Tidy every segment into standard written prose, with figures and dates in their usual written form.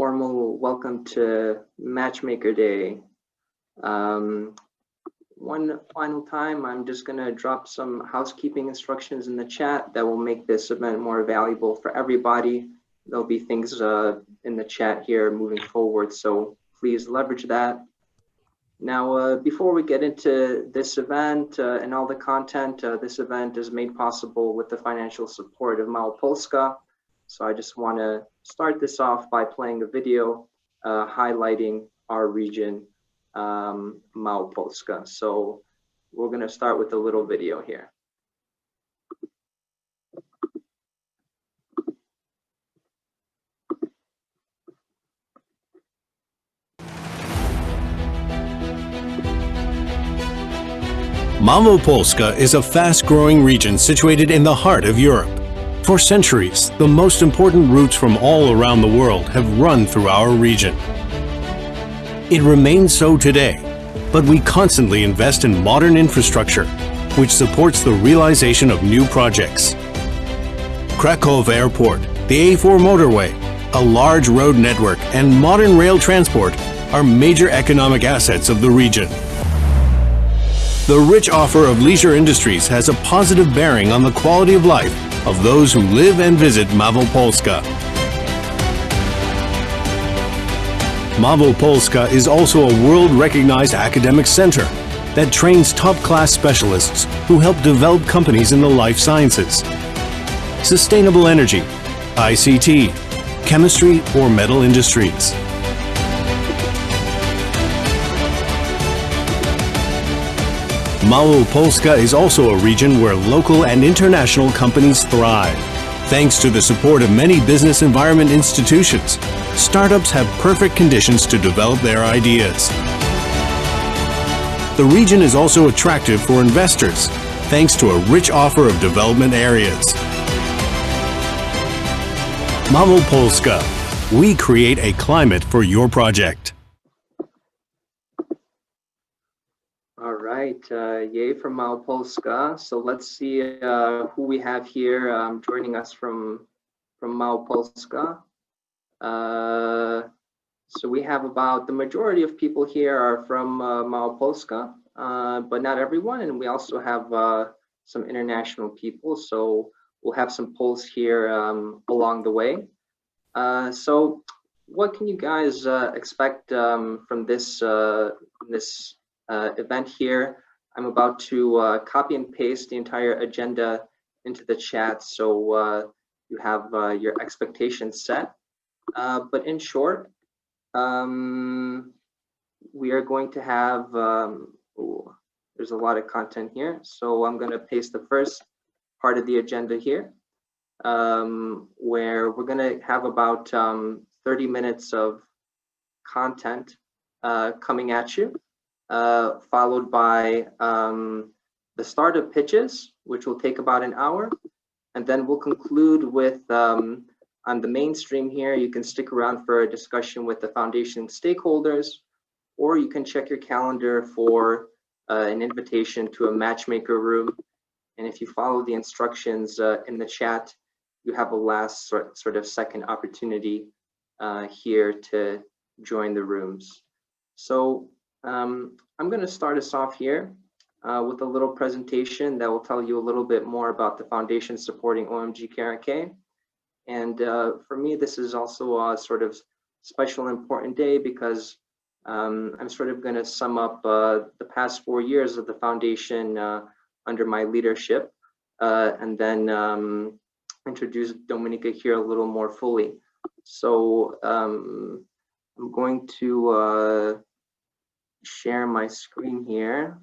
formal welcome to Matchmaker Day. One final time, I'm just going to drop some housekeeping instructions in the chat that will make this event more valuable for everybody. There'll be things in the chat here moving forward, so please leverage that. Now, before we get into this event and all the content, this event is made possible with the financial support of Małopolska. So I just want to start this off by playing a video highlighting our region, Małopolska. So we're going to start with a little video here. Małopolska is a fast-growing region situated in the heart of Europe. For centuries, the most important routes from all around the world have run through our region. It remains so today, but we constantly invest in modern infrastructure, which supports the realization of new projects. Kraków Airport, the A4 motorway, a large road network, and modern rail transport are major economic assets of the region. The rich offer of leisure industries has a positive bearing on the quality of life of those who live and visit Małopolska. Małopolska is also a world-recognized academic center that trains top-class specialists who help develop companies in the life sciences, sustainable energy, ICT, chemistry, or metal industries. Małopolska is also a region where local and international companies thrive. Thanks to the support of many business environment institutions, startups have perfect conditions to develop their ideas. The region is also attractive for investors, thanks to a rich offer of development areas. Małopolska, we create a climate for your project. Yay from Małopolska. So let's see who we have here joining us from Małopolska. So we have about the majority of people here are from Małopolska, but not everyone. And we also have some international people. So we'll have some polls here along the way. So what can you guys expect from this event here? I'm about to copy and paste the entire agenda into the chat, so you have your expectations set. But in short, we are going to have, there's a lot of content here, so I'm going to paste the first part of the agenda here, where we're going to have about 30 minutes of content coming at you. Followed by the startup pitches, which will take about an hour. And then we'll conclude with, on the mainstream here, you can stick around for a discussion with the foundation stakeholders, or you can check your calendar for an invitation to a matchmaker room. And if you follow the instructions in the chat, you have a last sort of second opportunity here to join the rooms. So I'm going to start us off here with a little presentation that will tell you a little bit more about the foundation supporting OMGKRK. And for me, this is also a sort of special important day because I'm sort of going to sum up the past 4 years of the foundation under my leadership and then introduce Dominika here a little more fully. So I'm going to share my screen here.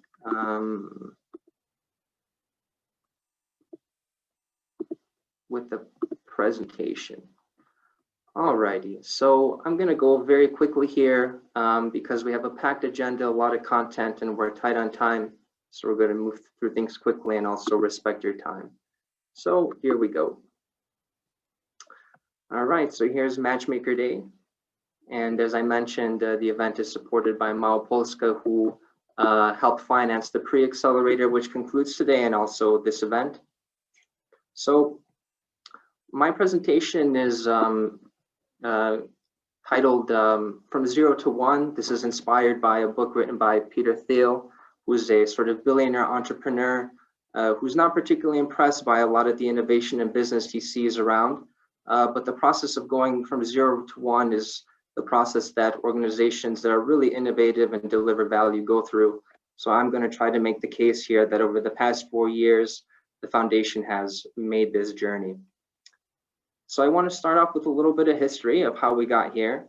With the presentation. Alrighty, so I'm going to go very quickly here because we have a packed agenda, a lot of content, and we're tight on time. So we're going to move through things quickly and also respect your time. So here we go. All right, so here's Matchmaker Day. And as I mentioned, the event is supported by Małopolska, who helped finance the pre-accelerator, which concludes today, and also this event. So my presentation is titled From Zero to One. This is inspired by a book written by Peter Thiel, who's a sort of billionaire entrepreneur who's not particularly impressed by a lot of the innovation and business he sees around. But the process of going from 0 to 1 is the process that organizations that are really innovative and deliver value go through. So I'm going to try to make the case here that over the past 4 years, the foundation has made this journey. So I want to start off with a little bit of history of how we got here.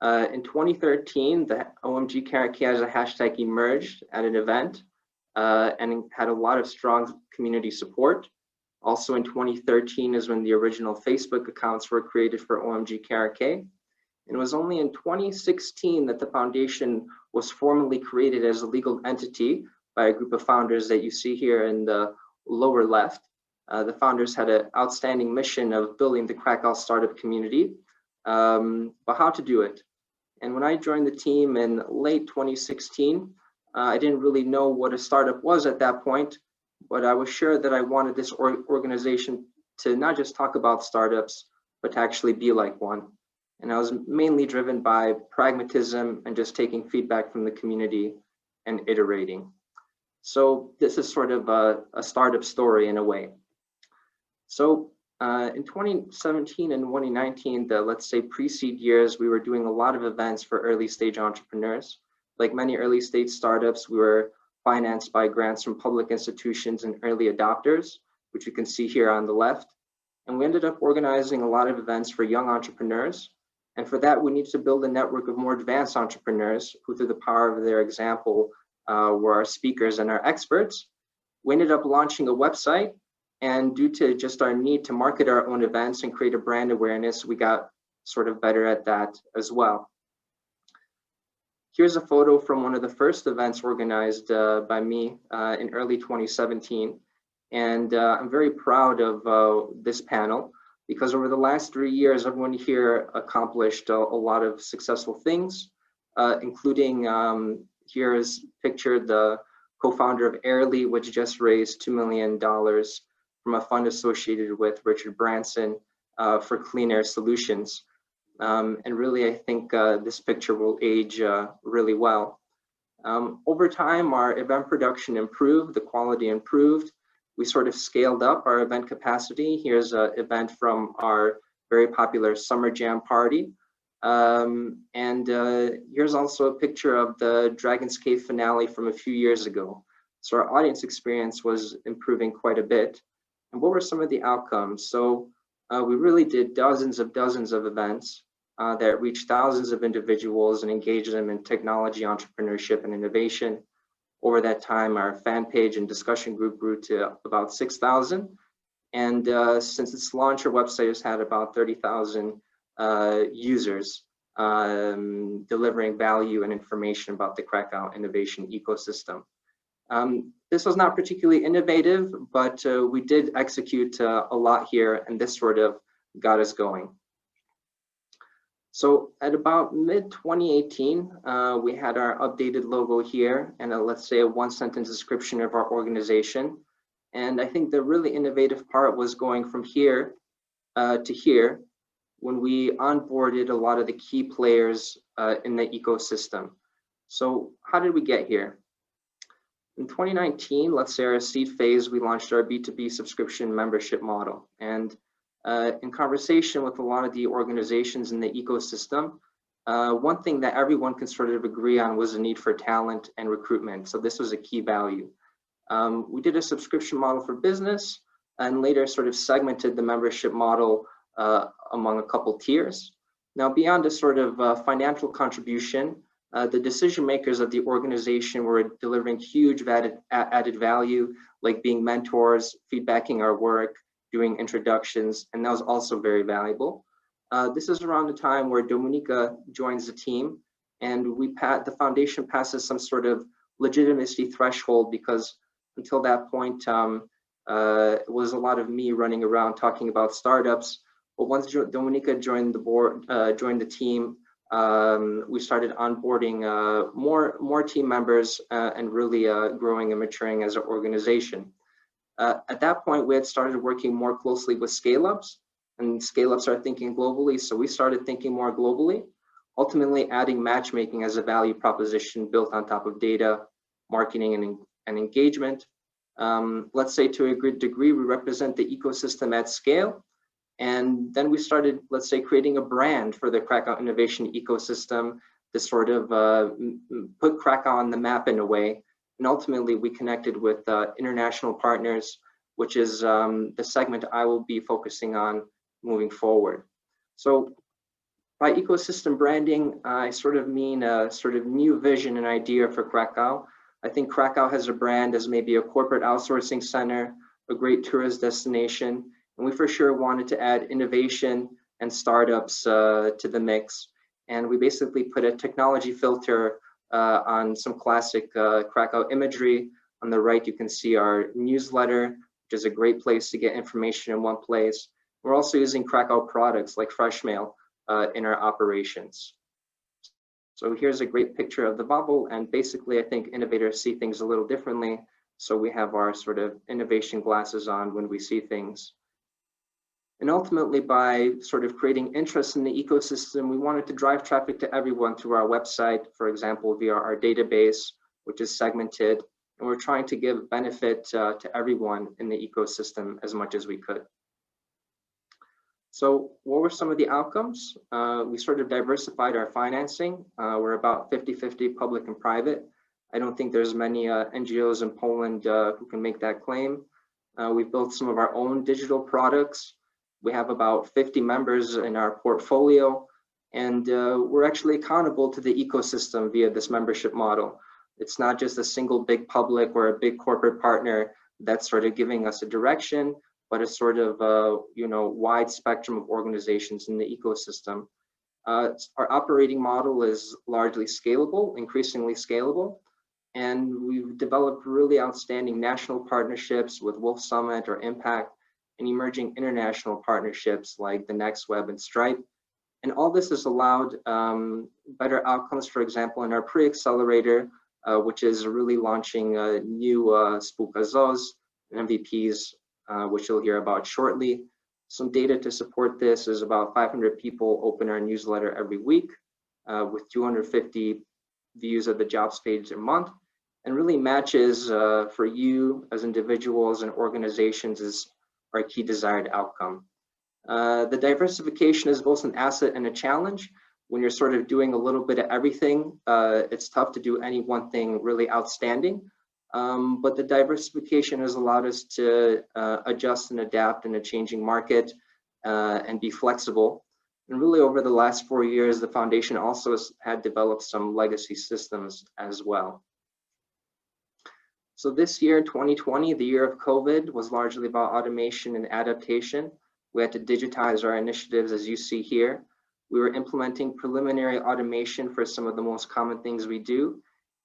In 2013, the OMGKRK as a hashtag emerged at an event and had a lot of strong community support. Also in 2013 is when the original Facebook accounts were created for OMGKRK. And it was only in 2016 that the foundation was formally created as a legal entity by a group of founders that you see here in the lower left. The founders had an outstanding mission of building the Krakow startup community, but how to do it. And when I joined the team in late 2016, I didn't really know what a startup was at that point, but I was sure that I wanted this organization to not just talk about startups, but to actually be like one. And I was mainly driven by pragmatism and just taking feedback from the community and iterating. So this is sort of a startup story in a way. So in 2017 and 2019, the let's say pre-seed years, we were doing a lot of events for early stage entrepreneurs. Like many early stage startups, we were financed by grants from public institutions and early adopters, which you can see here on the left. And we ended up organizing a lot of events for young entrepreneurs. And for that, we need to build a network of more advanced entrepreneurs who, through the power of their example, were our speakers and our experts. We ended up launching a website. And due to just our need to market our own events and create a brand awareness, we got sort of better at that as well. Here's a photo from one of the first events organized by me in early 2017. And I'm very proud of this panel because over the last 3 years, everyone here accomplished a lot of successful things, including here's pictured the co-founder of Airly, which just raised $2 million from a fund associated with Richard Branson for clean air solutions. And really, I think this picture will age really well. Over time, our event production improved, the quality improved. We sort of scaled up our event capacity. Here's an event from our very popular Summer Jam party. Here's also a picture of the Dragon's Cave finale from a few years ago. So our audience experience was improving quite a bit. And what were some of the outcomes? So we really did dozens of events that reached thousands of individuals and engaged them in technology, entrepreneurship, and innovation. Over that time, our fan page and discussion group grew to about 6,000. And since its launch, our website has had about 30,000 users delivering value and information about the Krakow innovation ecosystem. This was not particularly innovative, but we did execute a lot here, and this sort of got us going. So at about mid-2018, we had our updated logo here and let's say a one-sentence description of our organization. And I think the really innovative part was going from here to here when we onboarded a lot of the key players in the ecosystem. So how did we get here? In 2019, let's say our seed phase, we launched our B2B subscription membership model. And in conversation with a lot of the organizations in the ecosystem, one thing that everyone can sort of agree on was the need for talent and recruitment. So this was a key value. We did a subscription model for business and later sort of segmented the membership model among a couple tiers. Now, beyond a sort of financial contribution, the decision makers of the organization were delivering huge added value, like being mentors, feedbacking our work, doing introductions, and that was also very valuable. This is around the time where Dominika joins the team, and the foundation passes some sort of legitimacy threshold because until that point, it was a lot of me running around talking about startups. But once Dominika joined the board, joined the team, we started onboarding more team members and really growing and maturing as an organization. At that point, we had started working more closely with scale-ups, and scale-ups are thinking globally, so we started thinking more globally. ultimately adding matchmaking as a value proposition built on top of data, marketing, and engagement. Let's say to a good degree, we represent the ecosystem at scale. And then we started, let's say, creating a brand for the Krakow innovation ecosystem to sort of put Krakow on the map in a way. And ultimately, we connected with international partners, which is the segment I will be focusing on moving forward. So by ecosystem branding, I sort of mean a sort of new vision and idea for Krakow. I think Krakow has a brand as maybe a corporate outsourcing center, a great tourist destination, and we for sure wanted to add innovation and startups to the mix. And we basically put a technology filter on some classic Krakow imagery. On the right, you can see our newsletter, which is a great place to get information in one place. We're also using Krakow products like Freshmail in our operations. So here's a great picture of the bubble, and basically I think innovators see things a little differently. So we have our sort of innovation glasses on when we see things. And ultimately, by sort of creating interest in the ecosystem, we wanted to drive traffic to everyone through our website, for example, via our database, which is segmented. And we're trying to give benefit to everyone in the ecosystem as much as we could. So what were some of the outcomes? We sort of diversified our financing. We're about 50-50 public and private. I don't think there's many NGOs in Poland who can make that claim. We built some of our own digital products. We have about 50 members in our portfolio, and we're actually accountable to the ecosystem via this membership model. It's not just a single big public or a big corporate partner that's sort of giving us a direction, but a sort of wide spectrum of organizations in the ecosystem. Our operating model is largely scalable, increasingly scalable, and we've developed really outstanding national partnerships with Wolf Summit or Impact, and emerging international partnerships like the Next Web and Stripe. And all this has allowed better outcomes, for example, in our pre-accelerator, which is really launching new Spółka ZOZ and MVPs, which you'll hear about shortly. Some data to support this is about 500 people open our newsletter every week with 250 views of the jobs page a month, and really matches for you as individuals and organizations is our key desired outcome. The diversification is both an asset and a challenge. When you're sort of doing a little bit of everything, it's tough to do any one thing really outstanding. But the diversification has allowed us to adjust and adapt in a changing market and be flexible. And really over the last 4 years, the foundation also had developed some legacy systems as well. So this year, 2020, the year of COVID, was largely about automation and adaptation. We had to digitize our initiatives, as you see here. We were implementing preliminary automation for some of the most common things we do.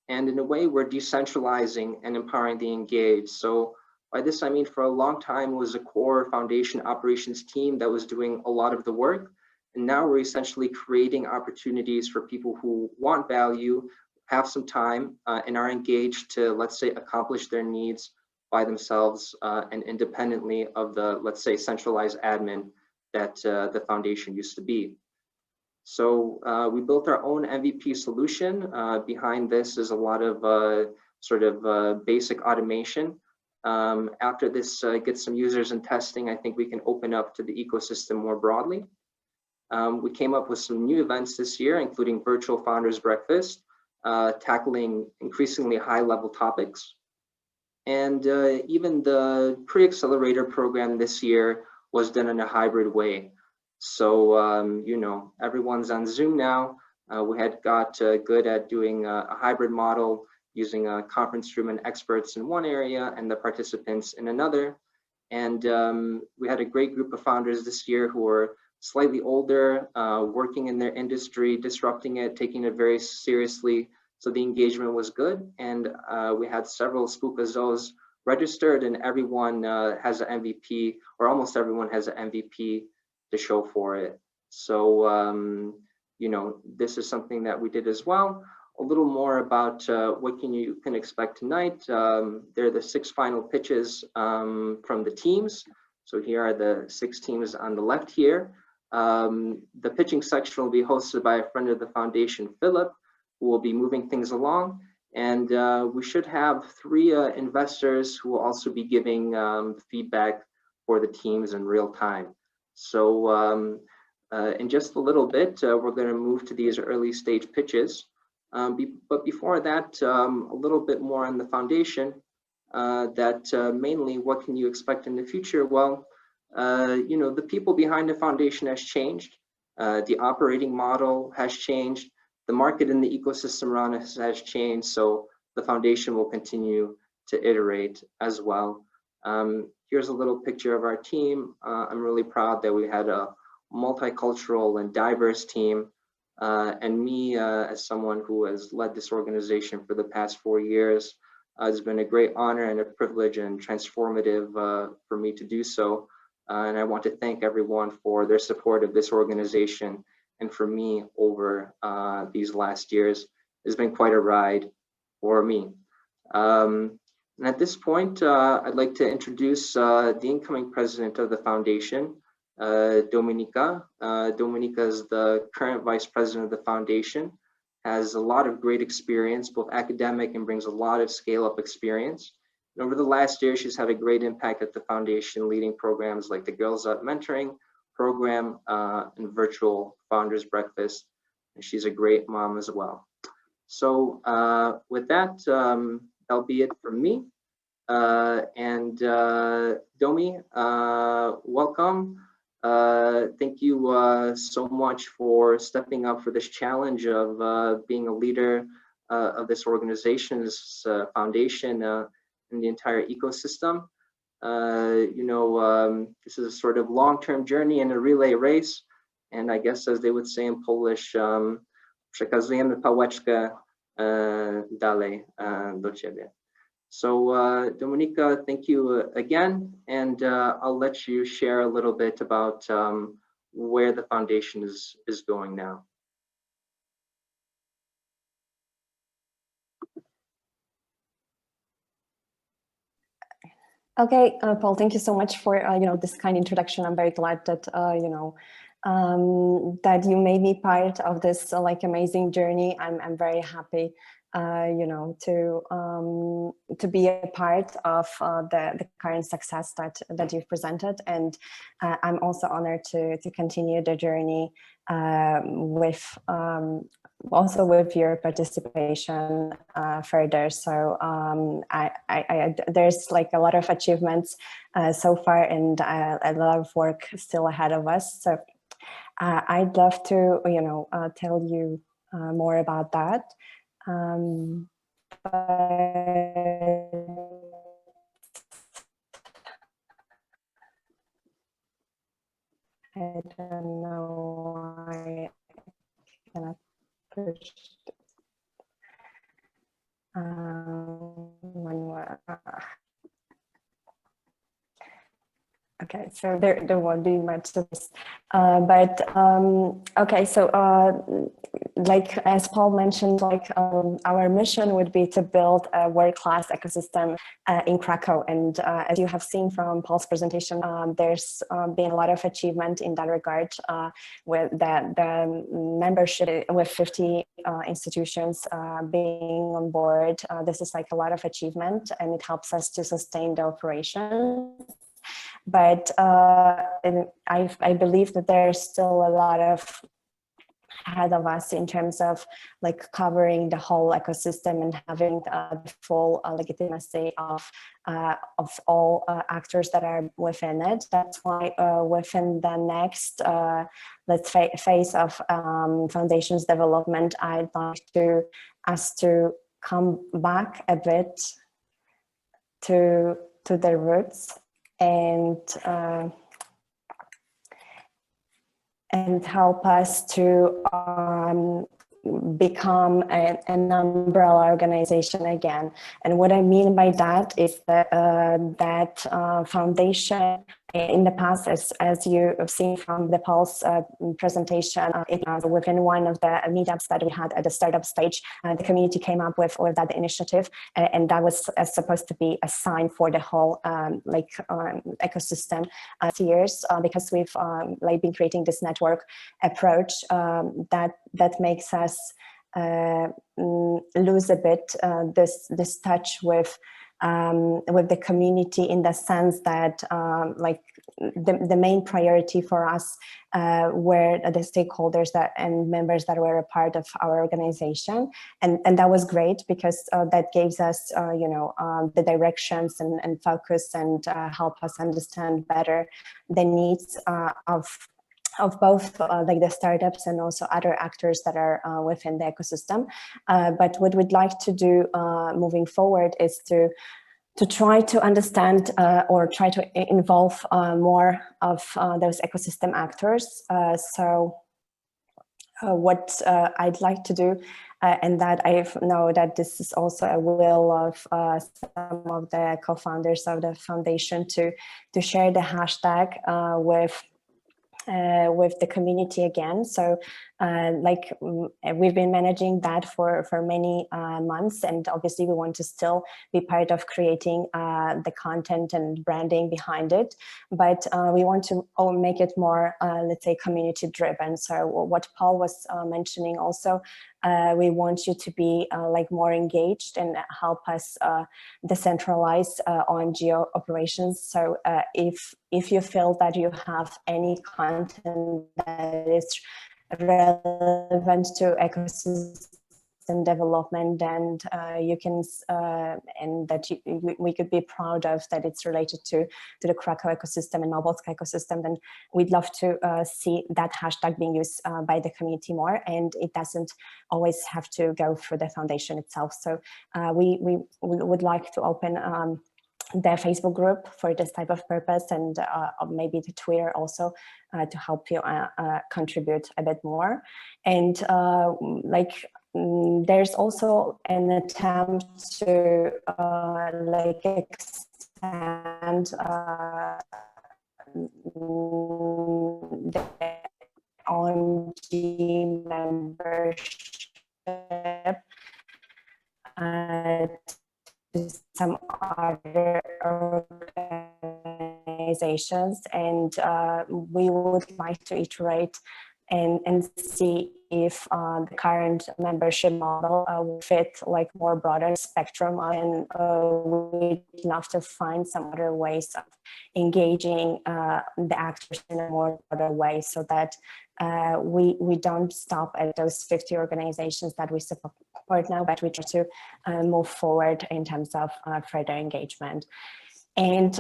And in a way, we're decentralizing and empowering the engaged. So by this, I mean, for a long time, it was a core foundation operations team that was doing a lot of the work. And now we're essentially creating opportunities for people who want value, have some time, and are engaged to, let's say, accomplish their needs by themselves and independently of the, let's say, centralized admin that the foundation used to be. So we built our own MVP solution. Behind this is a lot of sort of basic automation. After this gets some users in testing, I think we can open up to the ecosystem more broadly. We came up with some new events this year, including virtual founders breakfast, tackling increasingly high-level topics. And even the pre-accelerator program this year was done in a hybrid way. So, everyone's on Zoom now. We had got good at doing a hybrid model, using a conference room and experts in one area and the participants in another. And we had a great group of founders this year who were slightly older, working in their industry, disrupting it, taking it very seriously. So the engagement was good. And we had several Spółka ZOZ registered, and everyone has an MVP, or almost everyone has an MVP to show for it. So, this is something that we did as well. A little more about what you can expect tonight. There are the 6 final pitches from the teams. So here are the 6 teams on the left here. The pitching section will be hosted by a friend of the foundation, Philip, who will be moving things along. And we should have 3 investors who will also be giving feedback for the teams in real time. So in just a little bit, we're going to move to these early stage pitches. But before that, a little bit more on the foundation, that mainly what can you expect in the future? Well, you know, the people behind the foundation has changed. The operating model has changed. The market and the ecosystem around us has changed. So the foundation will continue to iterate as well. Here's a little picture of our team. I'm really proud that we had a multicultural and diverse team. And me, as someone who has led this organization for the past 4 years, it's been a great honor and a privilege and transformative for me to do so. And I want to thank everyone for their support of this organization and for me over these last years. It's been quite a ride for me. And at this point, I'd like to introduce the incoming president of the foundation, Dominika. Dominika is the current vice president of the foundation, has a lot of great experience, both academic and brings a lot of scale-up experience. And over the last year, she's had a great impact at the foundation, leading programs like the Girls Up Mentoring program and virtual Founders Breakfast. And she's a great mom as well. So with that, that'll be it from me. Domi, welcome. Thank you so much for stepping up for this challenge of being a leader of this organization, this foundation, and the entire ecosystem. You know, this is a sort of long-term journey in a relay race. And I guess, as they would say in Polish, przekazujemy pałeczkę dalej do ciebie. So Dominika, thank you again, and I'll let you share a little bit about where the foundation is going now. Okay, Paul, thank you so much for you know, this kind introduction. I'm very glad that you know, that you made me part of this like amazing journey. I'm very happy, you know, to be a part of the current success that you've presented, and I'm also honored to continue the journey with also with your participation further. So there's like a lot of achievements so far, and a lot of work still ahead of us. So I'd love to, you know, tell you more about that. But I don't know why I cannot push manual. Okay, so there won't be much of this, but okay, so like as Paul mentioned, like our mission would be to build a world-class ecosystem in Krakow, and as you have seen from Paul's presentation, there's been a lot of achievement in that regard, with the membership with 50 institutions being on board. This is like a lot of achievement, and it helps us to sustain the operation. But I believe that there's still a lot of ahead of us in terms of like covering the whole ecosystem and having the full legitimacy of all actors that are within it. That's why within the next let's phase of foundation's development, I'd like us to come back a bit to the roots and help us to become an umbrella organization again. And what I mean by that is that that foundation In the past, as you have seen from the Paul's presentation, within one of the meetups that we had at the startup stage, the community came up with that initiative, and that was supposed to be a sign for the whole ecosystem years, because we've been creating this network approach that makes us lose a bit this touch with the community, in the sense that the main priority for us were the stakeholders and members that were a part of our organization, and that was great, because that gives us the directions and focus, and help us understand better the needs of both the startups and also other actors that are within the ecosystem. But what we'd like to do moving forward is to try to understand or try to involve more of those ecosystem actors. So what I'd like to do, and that I know that this is also a will of some of the co-founders of the foundation, to share the hashtag with the community again. So we've been managing that for many months, and obviously we want to still be part of creating the content and branding behind it, but we want to make it more, let's say, community driven. So what Paul was mentioning also, we want you to be more engaged and help us decentralize OMG operations. So if you feel that you have any content that is relevant to ecosystem development, and you can and that we could be proud of, that it's related to the Krakow ecosystem and Małopolska ecosystem, then we'd love to see that hashtag being used by the community more, and it doesn't always have to go through the foundation itself. So we would like to open the Facebook group for this type of purpose, and maybe the Twitter also, to help you contribute a bit more. And there's also an attempt to expand the OMG membership to some other organizations, and we would like to iterate and see if the current membership model will fit more broader spectrum, and we'd love to find some other ways of engaging the actors in a more broader way, so that we don't stop at those 50 organizations that we support now, but we try to move forward in terms of further engagement. And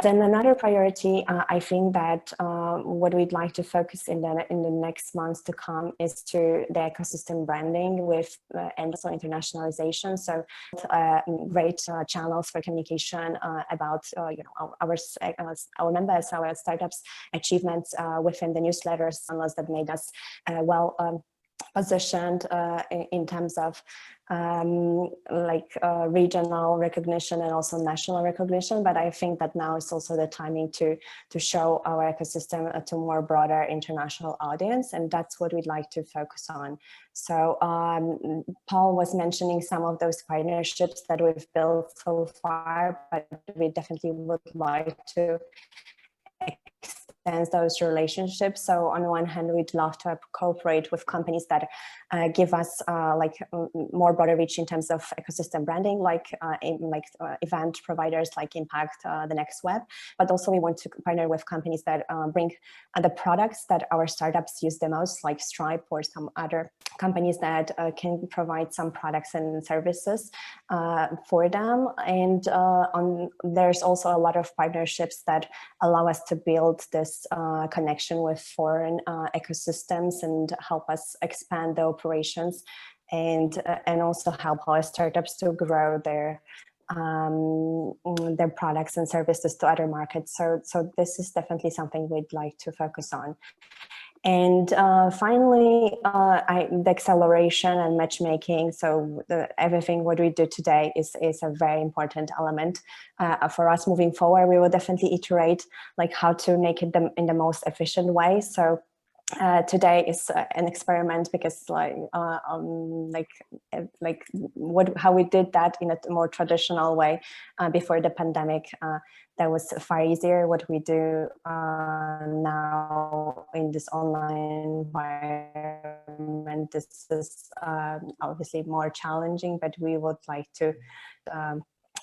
then another priority, I think that what we'd like to focus in the next months to come is to the ecosystem branding with and also internationalization. So great channels for communication about our members, our startups achievements within the newsletters, channels that made us positioned in terms of regional recognition and also national recognition. But I think that now is also the timing to show our ecosystem to more broader international audience, and that's what we'd like to focus on. So Paul was mentioning some of those partnerships that we've built so far, but we definitely would like to extend those relationships. So on one hand, we'd love to cooperate with companies that give us more broader reach in terms of ecosystem branding, event providers like Impact, the Next Web. But also we want to partner with companies that bring the products that our startups use the most, like Stripe or some other companies that can provide some products and services for them. And there's also a lot of partnerships that allow us to build this connection with foreign ecosystems and help us expand the operations and also help our startups to grow their products and services to other markets. So this is definitely something we'd like to focus on. And finally, the acceleration and matchmaking. So everything what we do today is a very important element for us moving forward. We will definitely iterate like how to make it in the most efficient way. So today is an experiment because how we did that in a more traditional way before the pandemic. That was far easier. What we do now in this online environment, this is obviously more challenging, but we would like to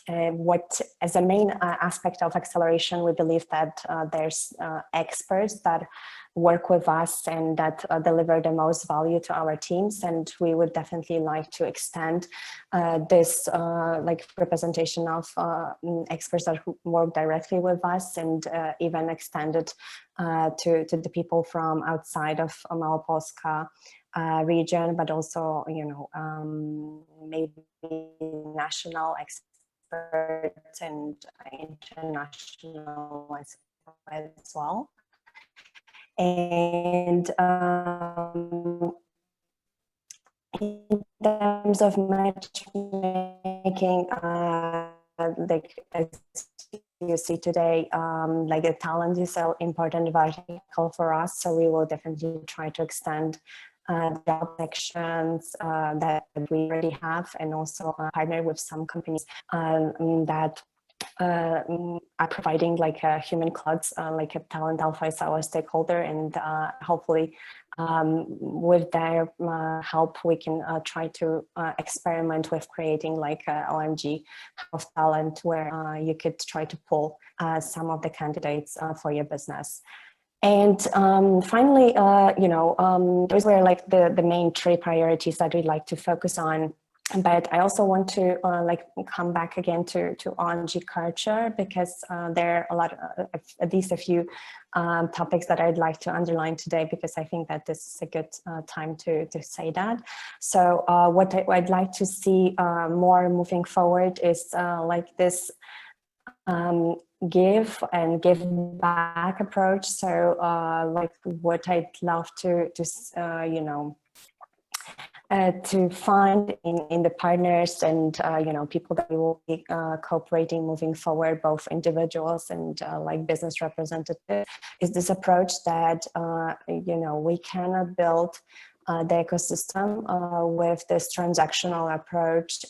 what as a main aspect of acceleration, we believe that there's experts that work with us and that deliver the most value to our teams, and we would definitely like to extend this like representation of experts that work directly with us, and even extend it to the people from outside of Małopolska region, but also, you know, maybe national experts and international as well. And in terms of matchmaking, like as you see today, like the talent is an important vertical for us, so we will definitely try to extend job sections that we already have, and also partner with some companies that are providing like human clouds, like a talent alpha is our stakeholder, and hopefully with their help we can try to experiment with creating like a OMG of talent, where you could try to pull some of the candidates for your business. And finally, you know, those were like the main three priorities that we'd like to focus on. But I also want to like come back again to OMG culture, because there are a lot of, at least a few topics that I'd like to underline today, because I think that this is a good time to say that. So what I'd like to see more moving forward is like this give and give back approach. So like what I'd love to you know, to find in the partners and you know, people that we will be cooperating moving forward, both individuals and like business representatives, is this approach that you know, we cannot build the ecosystem with this transactional approach.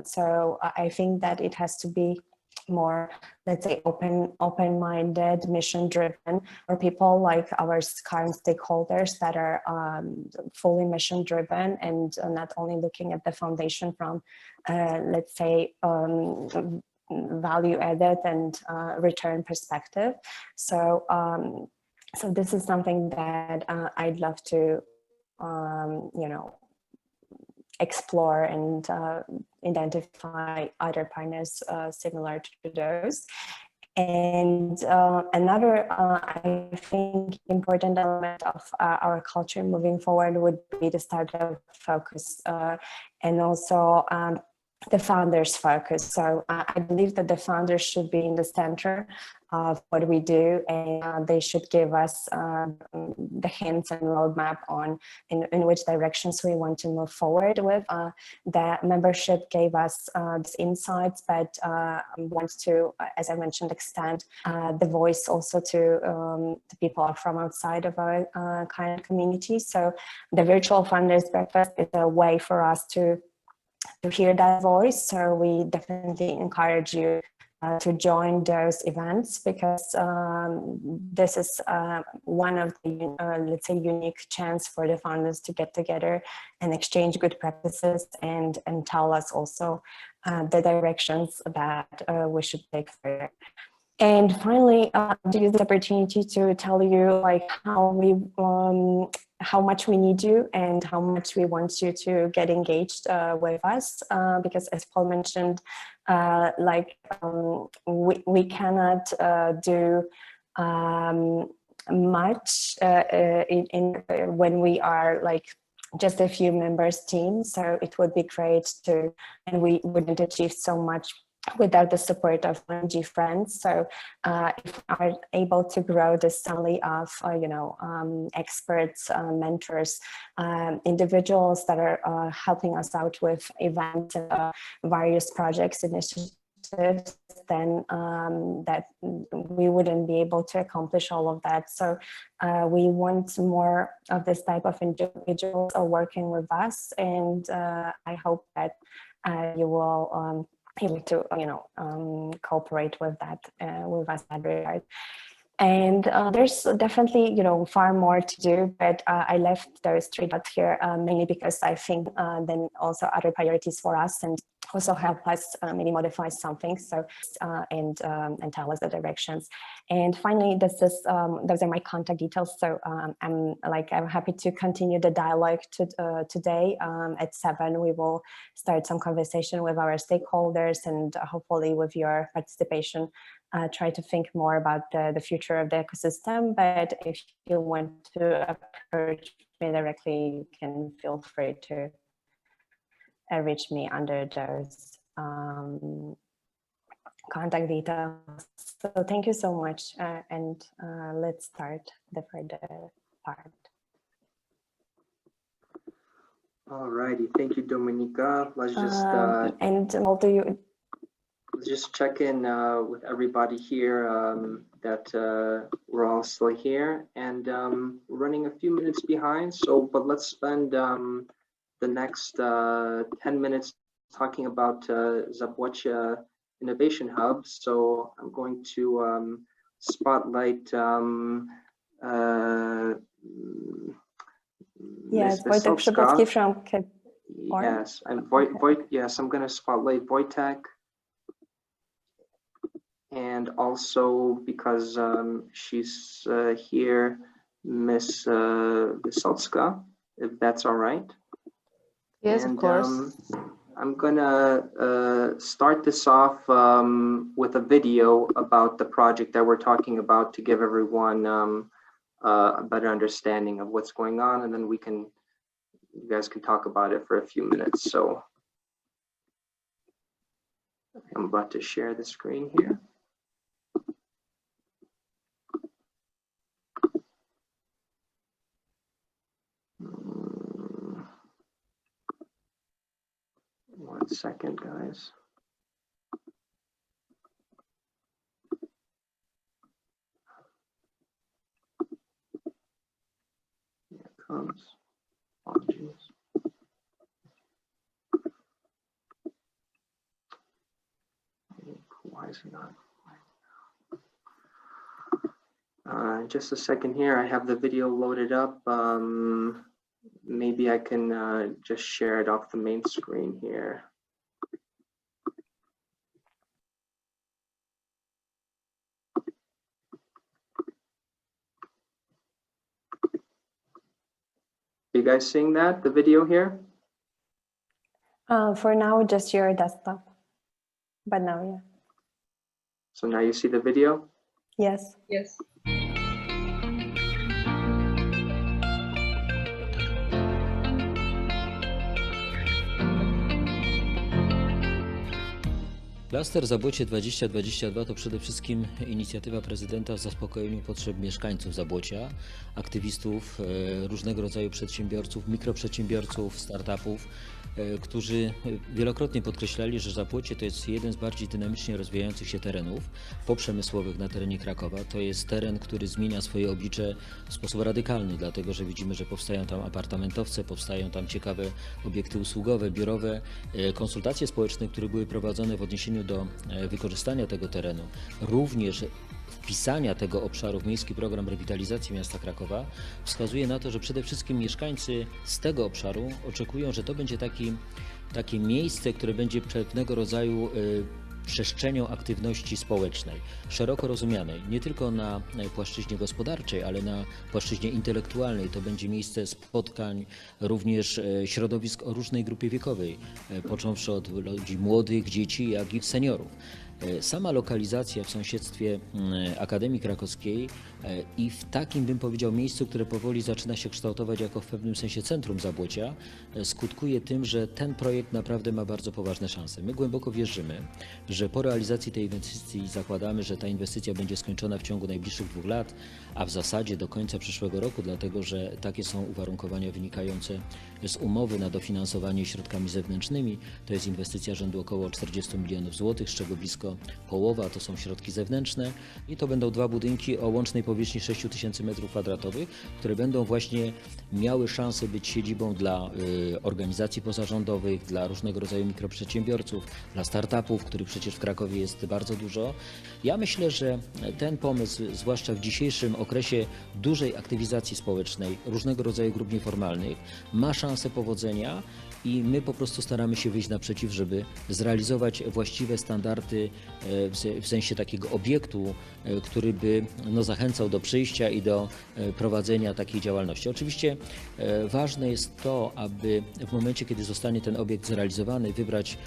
So I think that it has to be more, let's say, open-minded, mission-driven, or people like our current stakeholders that are fully mission-driven and not only looking at the foundation from, let's say, value-added and return perspective. So, so this is something that I'd love to, you know, explore and identify other partners similar to those. And another, I think, important element of our culture moving forward would be the startup focus and also the founders focus. So I believe that the founders should be in the center of what we do, and they should give us the hints and roadmap on in which directions we want to move forward with. The membership gave us these insights, but wants to, as I mentioned, extend the voice also to the people from outside of our kind of community. So the virtual founders breakfast is a way for us to hear that voice. So we definitely encourage you to join those events, because this is one of the, let's say, unique chance for the founders to get together and exchange good practices and tell us also the directions that we should take further. And finally, to use the opportunity to tell you like how much we need you and how much we want you to get engaged with us, because as Paul mentioned, like we cannot do much when we are like just a few members team. So it would be great to, and we wouldn't achieve so much without the support of OMG friends. So if we are able to grow this family of, experts, mentors, individuals that are helping us out with events and various projects, initiatives, then that we wouldn't be able to accomplish all of that. So we want more of this type of individuals working with us, and I hope that you will able to cooperate with that with us in that regard. And there's definitely far more to do, but I left those 3 dots here mainly because I think then also other priorities for us and also help us maybe modify something. So and tell us the directions. And finally, those are my contact details. So I'm happy to continue the dialogue today. At 7, we will start some conversation with our stakeholders, and hopefully with your participation, try to think more about the future of the ecosystem. But if you want to approach me directly, you can feel free to reach me under those contact details. So thank you so much, and let's start the further part. All righty, thank you, Dominika. Let's just and Malte, you just check in with everybody here that we're all still here, and we're running a few minutes behind. So, but let's spend the next 10 minutes talking about Zabłocie Innovation Hub. So I'm going to spotlight yes, Wojtek Przybylski from Yes, and yes, I'm going to spotlight Wojtek. And also, because she's here, Miss Wysocka, if that's all right. Yes, and, of course. I'm gonna start this off with a video about the project that we're talking about to give everyone a better understanding of what's going on, and then you guys can talk about it for a few minutes. So I'm about to share the screen here. One second, guys. Here it comes. Apologies. Why is it not? Just a second here. I have the video loaded up. Maybe I can just share it off the main screen here. You guys seeing that, the video here? For now, just your desktop. But now, yeah. So now you see the video? Yes. Yes. Klaster Zabłocie 2022 to przede wszystkim inicjatywa prezydenta w zaspokojeniu potrzeb mieszkańców Zabłocia, aktywistów, różnego rodzaju przedsiębiorców, mikroprzedsiębiorców, startupów, którzy wielokrotnie podkreślali, że Zabłocie to jest jeden z bardziej dynamicznie rozwijających się terenów poprzemysłowych na terenie Krakowa. To jest teren, który zmienia swoje oblicze w sposób radykalny, dlatego że widzimy, że powstają tam apartamentowce, powstają tam ciekawe obiekty usługowe, biurowe, konsultacje społeczne, które były prowadzone w odniesieniu do wykorzystania tego terenu, również wpisania tego obszaru w miejski program rewitalizacji miasta Krakowa, wskazuje na to, że przede wszystkim mieszkańcy z tego obszaru oczekują, że to będzie takie miejsce, które będzie pewnego rodzaju przestrzenią aktywności społecznej, szeroko rozumianej, nie tylko na płaszczyźnie gospodarczej, ale na płaszczyźnie intelektualnej. To będzie miejsce spotkań, również środowisk o różnej grupie wiekowej, począwszy od ludzi młodych, dzieci, jak i seniorów. Sama lokalizacja w sąsiedztwie Akademii Krakowskiej i w takim, bym powiedział, miejscu, które powoli zaczyna się kształtować jako w pewnym sensie centrum Zabłocia, skutkuje tym, że ten projekt naprawdę ma bardzo poważne szanse. My głęboko wierzymy, że po realizacji tej inwestycji zakładamy, że ta inwestycja będzie skończona w ciągu najbliższych 2 lat, a w zasadzie do końca przyszłego roku, dlatego że takie są uwarunkowania wynikające z umowy na dofinansowanie środkami zewnętrznymi. To jest inwestycja rzędu około 40 milionów złotych, z czego blisko połowa to są środki zewnętrzne i to będą 2 budynki o łącznej powierzchni 6000 m2, które będą właśnie miały szansę być siedzibą dla organizacji pozarządowych, dla różnego rodzaju mikroprzedsiębiorców, dla startupów, których przecież w Krakowie jest bardzo dużo. Ja myślę, że ten pomysł, zwłaszcza w dzisiejszym okresie dużej aktywizacji społecznej, różnego rodzaju grup nieformalnych, ma szansę powodzenia i my po prostu staramy się wyjść naprzeciw, żeby zrealizować właściwe standardy w sensie takiego obiektu, który by zachęcał do przyjścia i do prowadzenia takiej działalności. Oczywiście ważne jest to, aby w momencie, kiedy zostanie ten obiekt zrealizowany, wybrać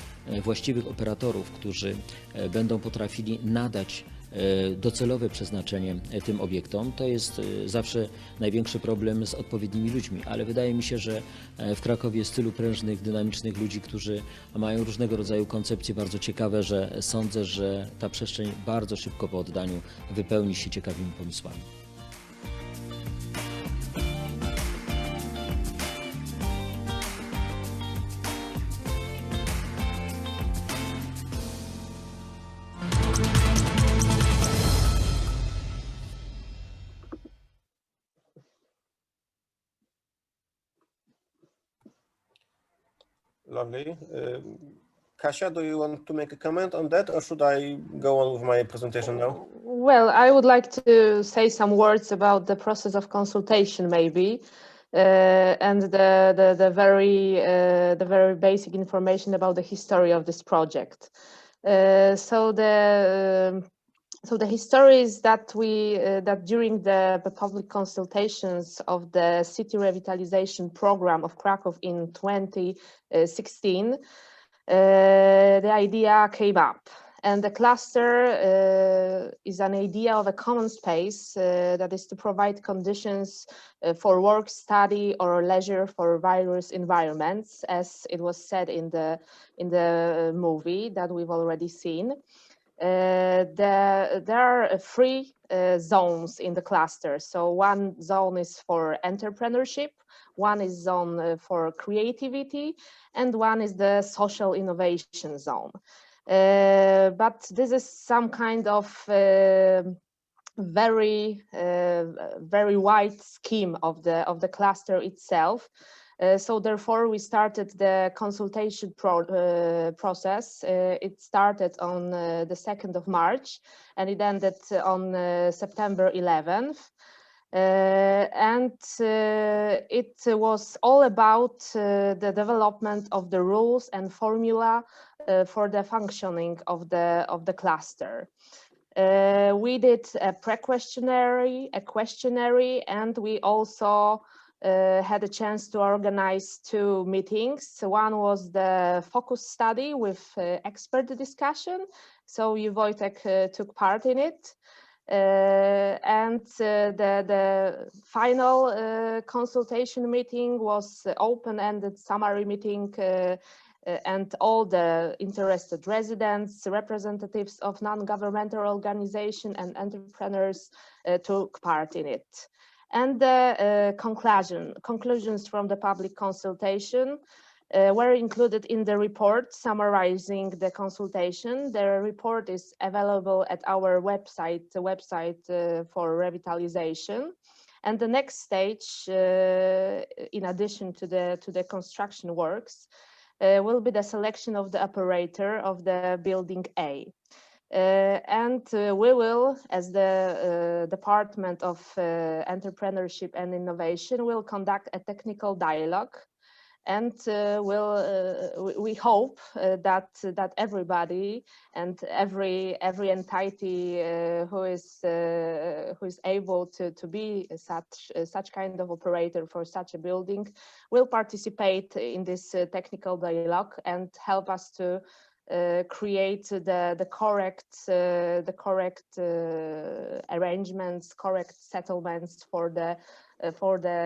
właściwych operatorów, którzy będą potrafili nadać docelowe przeznaczenie tym obiektom. To jest zawsze największy problem z odpowiednimi ludźmi, ale wydaje mi się, że w Krakowie jest tylu prężnych, dynamicznych ludzi, którzy mają różnego rodzaju koncepcje bardzo ciekawe, że sądzę, że ta przestrzeń bardzo szybko po oddaniu wypełni się ciekawymi pomysłami. Lovely. Kasia, do you want to make a comment on that, or should I go on with my presentation now? Well, I would like to say some words about the process of consultation, maybe, and the very basic information about the history of this project. So the history is that that during the public consultations of the city revitalization program of Krakow in 2016, the idea came up, and the cluster is an idea of a common space that is to provide conditions for work, study, or leisure for various environments, as it was said in the movie that we've already seen. There are 3 zones in the cluster. So one zone is for entrepreneurship, one is zone for creativity, and one is the social innovation zone. But this is some kind of very wide scheme of the cluster itself. So therefore, we started the consultation process. It started on the 2nd of March, and it ended on September 11th. And it was all about the development of the rules and formula for the functioning of the cluster. We did a pre-questionnaire, a questionnaire, and we also had a chance to organize 2 meetings. One was the focus study with expert discussion. So you, Wojciech, took part in it. And the final consultation meeting was open-ended summary meeting, and all the interested residents, representatives of non-governmental organizations and entrepreneurs took part in it. And the conclusions from the public consultation were included in the report summarizing the consultation. The report is available at our website, the website for revitalization. And the next stage, in addition to the construction works, will be the selection of the operator of the building A. And we will, as the Department of Entrepreneurship and Innovation, will conduct a technical dialogue, and we hope that everybody and every entity who is able to be such kind of operator for such a building will participate in this technical dialogue and help us to create the correct arrangements, correct settlements for the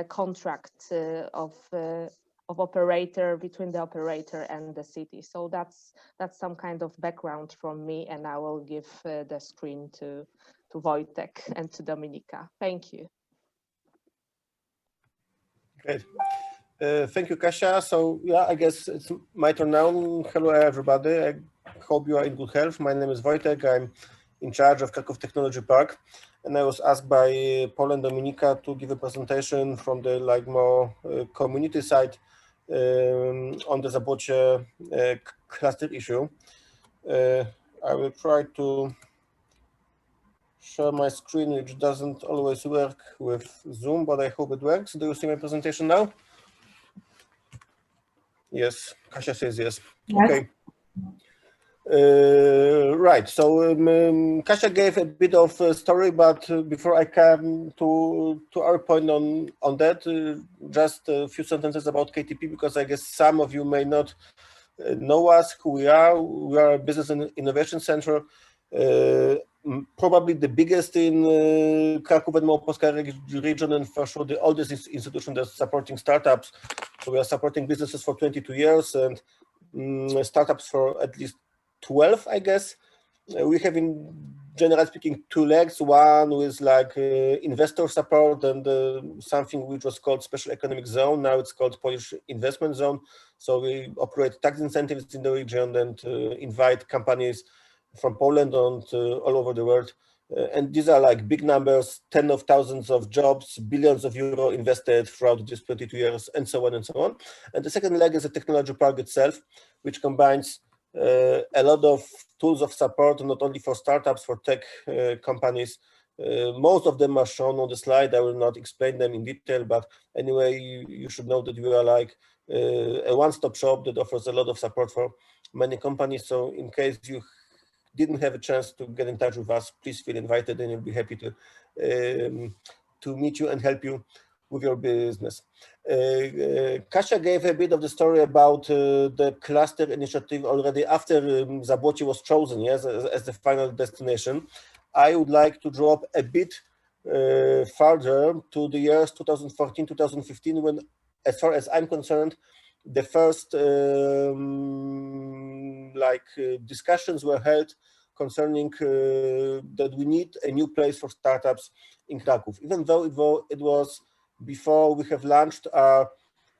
contract of operator, between the operator and the city. So that's some kind of background from me, and I will give the screen to Wojtek and to Dominika. Thank you. Great. Thank you, Kasia. So yeah, I guess it's my turn now. Hello, everybody. I hope you are in good health. My name is Wojtek. I'm in charge of Kraków Technology Park, and I was asked by Paul and Dominika to give a presentation from the more community side on the Zabłocie cluster issue. I will try to share my screen, which doesn't always work with Zoom, but I hope it works. Do you see my presentation now? Yes, Kasia says yes. Yes. Okay. Right, so Kasia gave a bit of a story, but before I come to our point on that, just a few sentences about KTP, because I guess some of you may not know us, who we are. We are a business and innovation center, probably the biggest in Kraków and Małopolska region, and for sure the oldest institution that's supporting startups. So we are supporting businesses for 22 years and startups for at least 12, I guess. We have, in general speaking, two legs. One is investor support and something which was called special economic zone. Now it's called Polish investment zone. So we operate tax incentives in the region and invite companies from Poland and all over the world. And these are big numbers, tens of thousands of jobs, billions of euro invested throughout these 22 years, and so on and so on. And the second leg is the technology park itself, which combines a lot of tools of support, not only for startups, for tech companies. Most of them are shown on the slide. I will not explain them in detail, but anyway, you should know that we are a one-stop shop that offers a lot of support for many companies. So in case you didn't have a chance to get in touch with us, please feel invited, and we'll be happy to meet you and help you with your business. Kasia gave a bit of the story about the cluster initiative already after Zabłocie was chosen, yes, as the final destination. I would like to drop a bit further to the years 2014-2015, when, as far as I'm concerned, the first discussions were held concerning that we need a new place for startups in Kraków, even though it was before we have launched our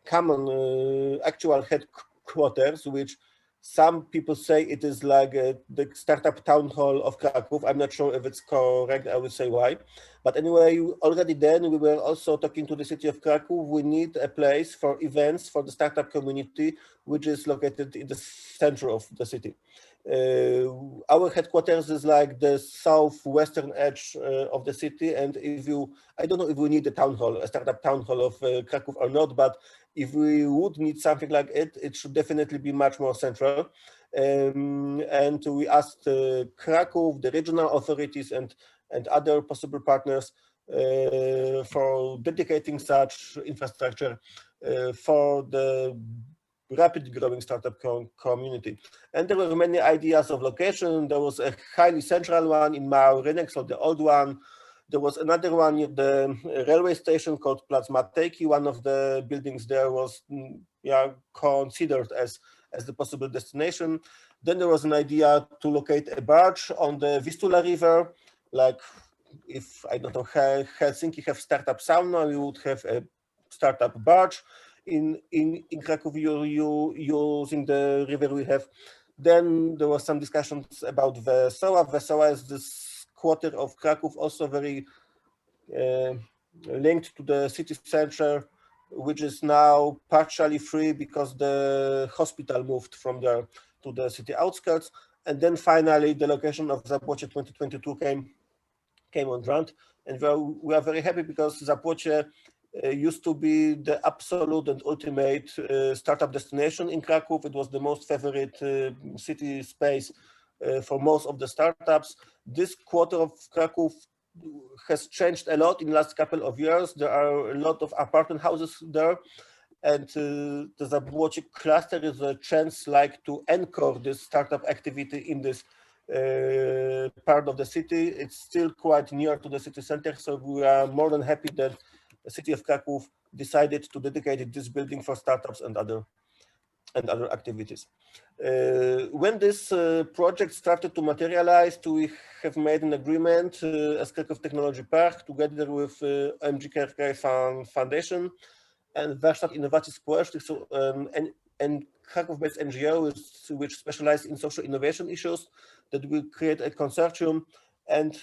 common actual headquarters, which some people say it is the startup town hall of Kraków. I'm not sure if it's correct. I will say why. But anyway, already then we were also talking to the city of Kraków. We need a place for events for the startup community, which is located in the center of the city. Our headquarters is the southwestern edge of the city, and I don't know if we need a town hall, a startup town hall of Kraków or not, but if we would need something like it, it should definitely be much more central. And we asked Kraków, the regional authorities, and other possible partners for dedicating such infrastructure for the rapidly growing startup community. And there were many ideas of location. There was a highly central one in Maurynek, so the old one. There was another one near the railway station called Plac Matejki. One of the buildings there was considered as the possible destination. Then there was an idea to locate a barge on the Vistula River. If, I don't know, Helsinki have startup sauna, we would have a startup barge in Kraków using the river we have. Then there was some discussions about Wesoła. Wesoła is this quarter of Kraków, also very linked to the city center, which is now partially free because the hospital moved from there to the city outskirts. And then finally, the location of Zabłocie 2022 came on ground, and we are very happy because Zabłocie used to be the absolute and ultimate startup destination in Kraków. It was the most favorite city space for most of the startups. This quarter of Kraków has changed a lot in the last couple of years. There are a lot of apartment houses there, and the Zabłocie cluster is a chance like to anchor this startup activity in this part of the city. It's still quite near to the city center, so we are more than happy that the city of Kraków decided to dedicate this building for startups and other activities. When this project started to materialize, we have made an agreement as Kraków Technology Park together with OMGKRK Foundation and Warsztat Innowacji Społecznych, so and Kraków-based NGO which specializes in social innovation issues, that will create a consortium and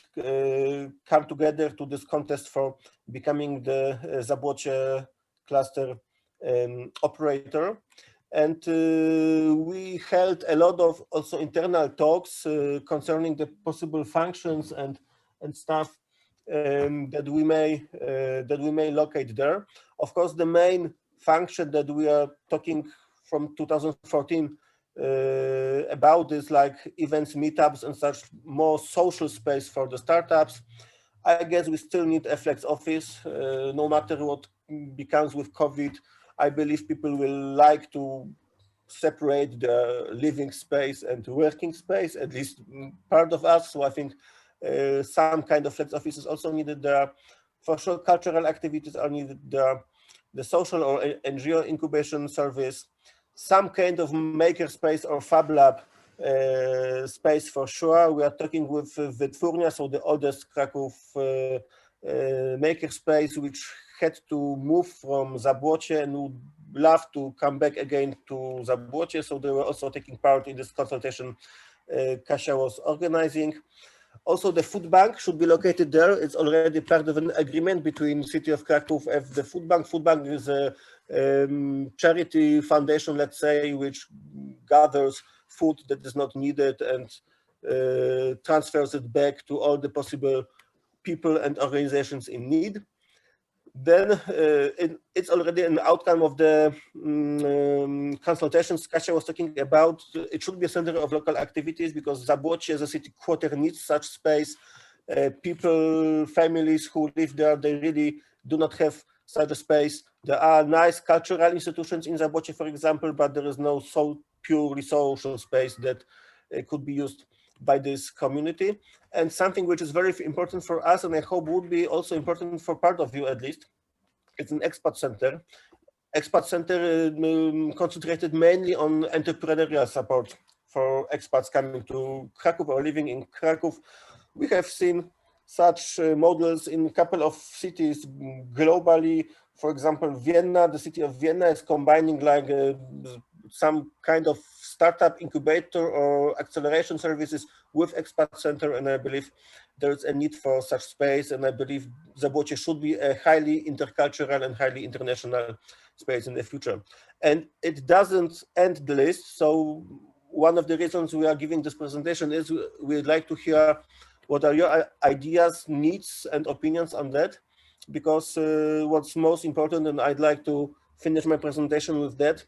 come together to this contest for becoming the Zabłocie cluster operator. And we held a lot of also internal talks concerning the possible functions and stuff that we may locate there. Of course, the main function that we are talking from 2014 about is like events, meetups, and such more social space for the startups. I guess we still need a flex office, no matter what becomes with COVID. I believe people will like to separate the living space and working space, at least part of us. So I think some kind of flex office is also needed there. For sure, cultural activities are needed there. The social or NGO incubation service, some kind of maker space or Fab Lab space for sure. We are talking with Wytwórnia, so the oldest Kraków maker space, which had to move from Zabłocie and would love to come back again to Zabłocie. So they were also taking part in this consultation Kasia was organizing. Also, the food bank should be located there. It's already part of an agreement between City of Kraków and the food bank. Food bank is a charity foundation, let's say, which gathers food that is not needed and transfers it back to all the possible people and organizations in need. Then it's already an outcome of the consultations Kasia was talking about. It should be a center of local activities because Zabłocie as a city quarter needs such space. People, families who live there, they really do not have such a space. There are nice cultural institutions in Zabłocie, for example, but there is no so purely social space that could be used by this community. And something which is very important for us, and I hope would be also important for part of you at least, it's an expat center. Expat center concentrated mainly on entrepreneurial support for expats coming to Kraków or living in Kraków. We have seen such models in a couple of cities globally. For example, Vienna, the city of Vienna is combining like some kind of startup incubator or acceleration services with expat center, and I believe there's a need for such space, and I believe Zabłocie should be a highly intercultural and highly international space in the future. And it doesn't end the list, so one of the reasons we are giving this presentation is we'd like to hear what are your ideas, needs, and opinions on that, because what's most important, and I'd like to finish my presentation with that,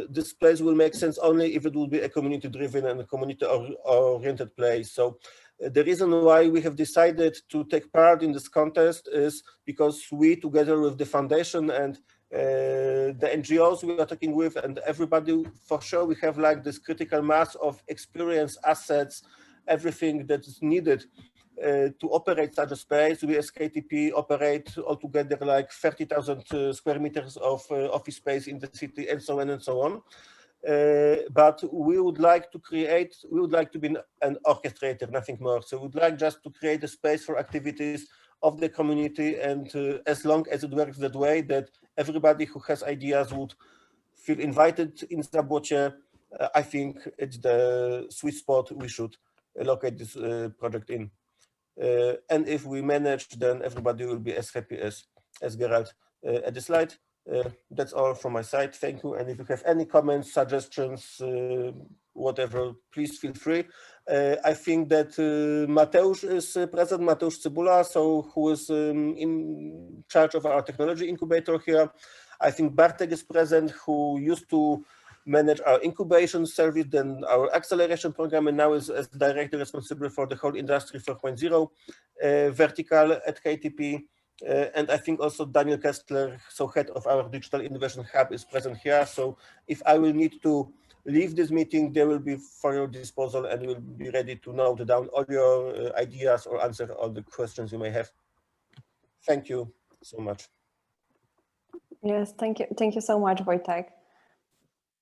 this place will make sense only if it will be a community-driven and a community-oriented place. So the reason why we have decided to take part in this contest is because we, together with the foundation and the NGOs we are talking with and everybody, for sure, we have like this critical mass of experience, assets, everything that is needed to operate such a space. We as KTP operate altogether like 30,000 square meters of office space in the city and so on and so on. But we would like to be an orchestrator, nothing more. So we would like just to create a space for activities of the community, and as long as it works that way, that everybody who has ideas would feel invited in Zabłocie, I think it's the sweet spot we should locate this project in. And if we manage, then everybody will be as happy as Gerald at the slide. That's all from my side. Thank you. And if you have any comments, suggestions, whatever, please feel free. I think that Mateusz is present, Mateusz Cybula, so who is in charge of our technology incubator here. I think Bartek is present, who used to manage our incubation service, then our acceleration program, and now is as director responsible for the whole industry 4.0 vertical at KTP. And I think also Daniel Kessler, so head of our Digital Innovation Hub, is present here. So if I will need to leave this meeting, they will be for your disposal and will be ready to note down all your ideas or answer all the questions you may have. Thank you so much. Yes, thank you. Thank you so much, Wojtek.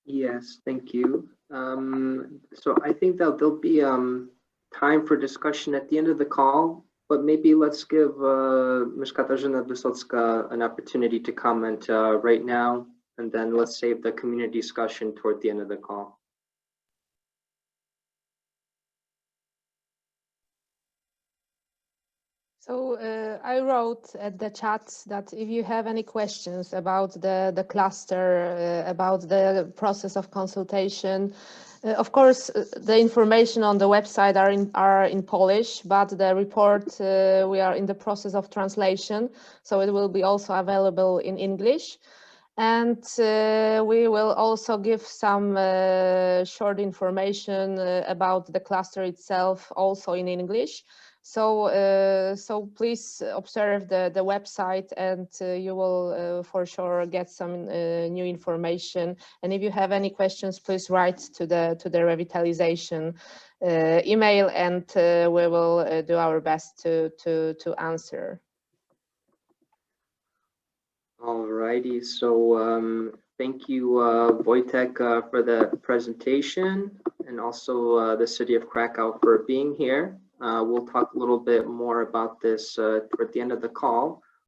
Yes, thank you. So I think that there'll be time for discussion at the end of the call, but maybe let's give Ms. Katarzyna Wysocka an opportunity to comment right now, and then let's save the community discussion toward the end of the call. So I wrote at the chat that if you have any questions about the cluster, about the process of consultation, of course, the information on the website are in Polish, but the report, we are in the process of translation, so it will be also available in English. And we will also give some short information about the cluster itself, also in English. So, so please observe the website, and you will for sure get some new information. And if you have any questions, please write to the revitalization email, and we will do our best to answer. Alrighty, so thank you, Wojtek, for the presentation, and also the City of Krakow for being here. We'll talk a little bit more about this toward the end of the call.